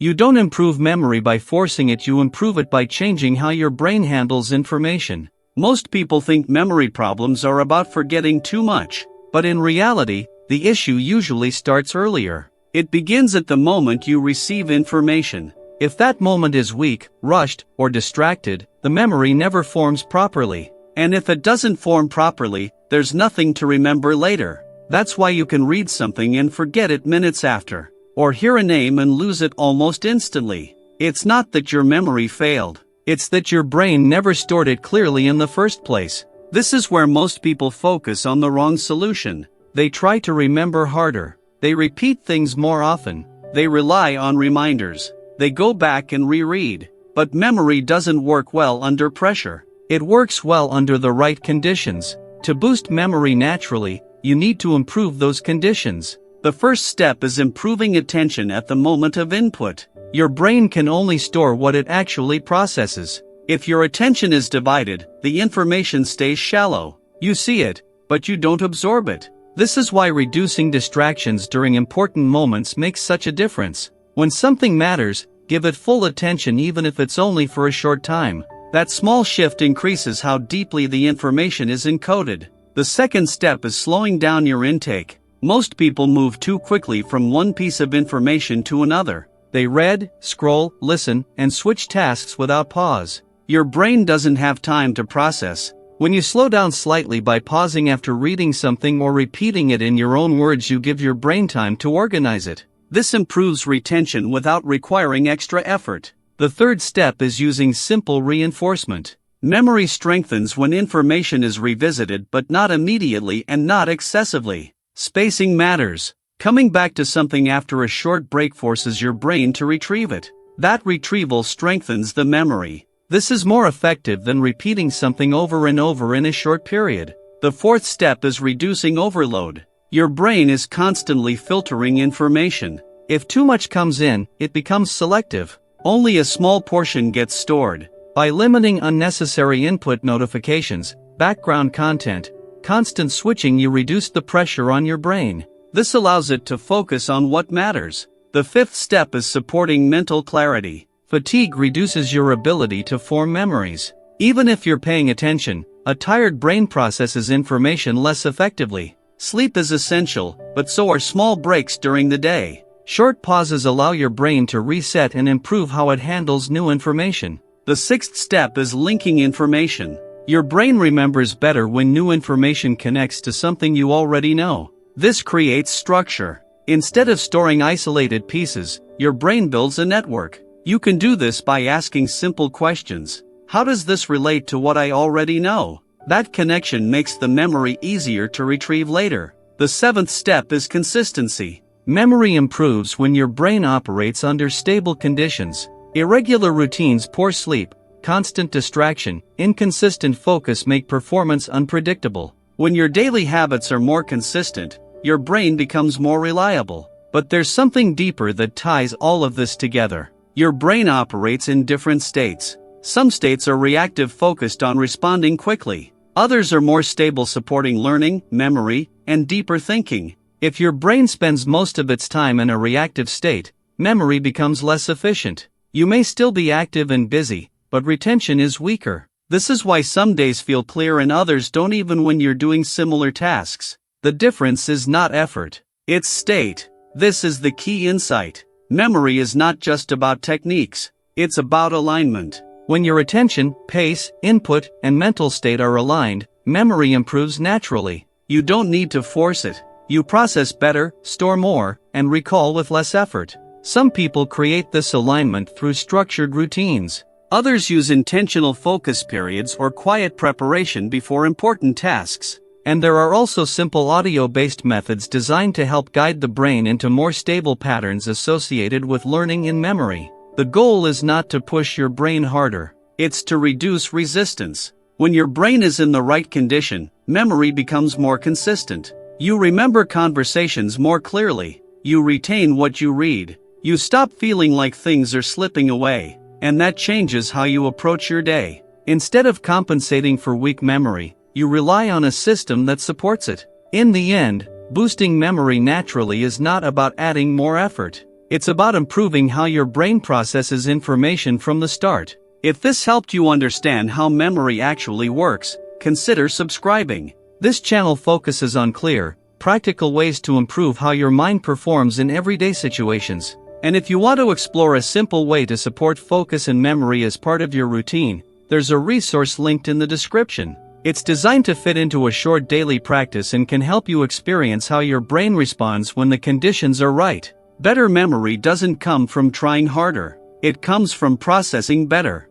You don't improve memory by forcing it, you improve it by changing how your brain handles information. Most people think memory problems are about forgetting too much, but in reality, the issue usually starts earlier. It begins at the moment you receive information. If that moment is weak, rushed, or distracted, the memory never forms properly. And if it doesn't form properly, there's nothing to remember later. That's why you can read something and forget it minutes after, or hear a name and lose it almost instantly. It's not that your memory failed. It's that your brain never stored it clearly in the first place. This is where most people focus on the wrong solution. They try to remember harder. They repeat things more often. They rely on reminders. They go back and reread. But memory doesn't work well under pressure. It works well under the right conditions. To boost memory naturally, you need to improve those conditions. The first step is improving attention at the moment of input. Your brain can only store what it actually processes. If your attention is divided, the information stays shallow. You see it, but you don't absorb it. This is why reducing distractions during important moments makes such a difference. When something matters, give it full attention even if it's only for a short time. That small shift increases how deeply the information is encoded. The second step is slowing down your intake. Most people move too quickly from one piece of information to another. They read, scroll, listen, and switch tasks without pause. Your brain doesn't have time to process. When you slow down slightly by pausing after reading something or repeating it in your own words, you give your brain time to organize it. This improves retention without requiring extra effort. The third step is using simple reinforcement. Memory strengthens when information is revisited, but not immediately and not excessively. Spacing matters. Coming back to something after a short break forces your brain to retrieve it. That retrieval strengthens the memory. This is more effective than repeating something over and over in a short period. The fourth step is reducing overload. Your brain is constantly filtering information. If too much comes in, it becomes selective. Only a small portion gets stored. By limiting unnecessary input, notifications, background content, constant switching, you reduce the pressure on your brain. This allows it to focus on what matters. The fifth step is supporting mental clarity. Fatigue reduces your ability to form memories. Even if you're paying attention, a tired brain processes information less effectively. Sleep is essential, but so are small breaks during the day. Short pauses allow your brain to reset and improve how it handles new information. The sixth step is linking information. Your brain remembers better when new information connects to something you already know. This creates structure. Instead of storing isolated pieces, your brain builds a network. You can do this by asking simple questions. How does this relate to what I already know? That connection makes the memory easier to retrieve later. The seventh step is consistency. Memory improves when your brain operates under stable conditions. Irregular routines, poor sleep, constant distraction, inconsistent focus make performance unpredictable. When your daily habits are more consistent, your brain becomes more reliable. But there's something deeper that ties all of this together. Your brain operates in different states. Some states are reactive, focused on responding quickly. Others are more stable, supporting learning, memory, and deeper thinking. If your brain spends most of its time in a reactive state, memory becomes less efficient. You may still be active and busy, but retention is weaker. This is why some days feel clear and others don't, even when you're doing similar tasks. The difference is not effort, it's state. This is the key insight. Memory is not just about techniques, it's about alignment. When your attention, pace, input, and mental state are aligned, memory improves naturally. You don't need to force it. You process better, store more, and recall with less effort. Some people create this alignment through structured routines. Others use intentional focus periods or quiet preparation before important tasks. And there are also simple audio-based methods designed to help guide the brain into more stable patterns associated with learning and memory. The goal is not to push your brain harder. It's to reduce resistance. When your brain is in the right condition, memory becomes more consistent. You remember conversations more clearly. You retain what you read. You stop feeling like things are slipping away. And that changes how you approach your day. Instead of compensating for weak memory, you rely on a system that supports it. In the end, boosting memory naturally is not about adding more effort. It's about improving how your brain processes information from the start. If this helped you understand how memory actually works, consider subscribing. This channel focuses on clear, practical ways to improve how your mind performs in everyday situations. And if you want to explore a simple way to support focus and memory as part of your routine, there's a resource linked in the description. It's designed to fit into a short daily practice and can help you experience how your brain responds when the conditions are right. Better memory doesn't come from trying harder. It comes from processing better.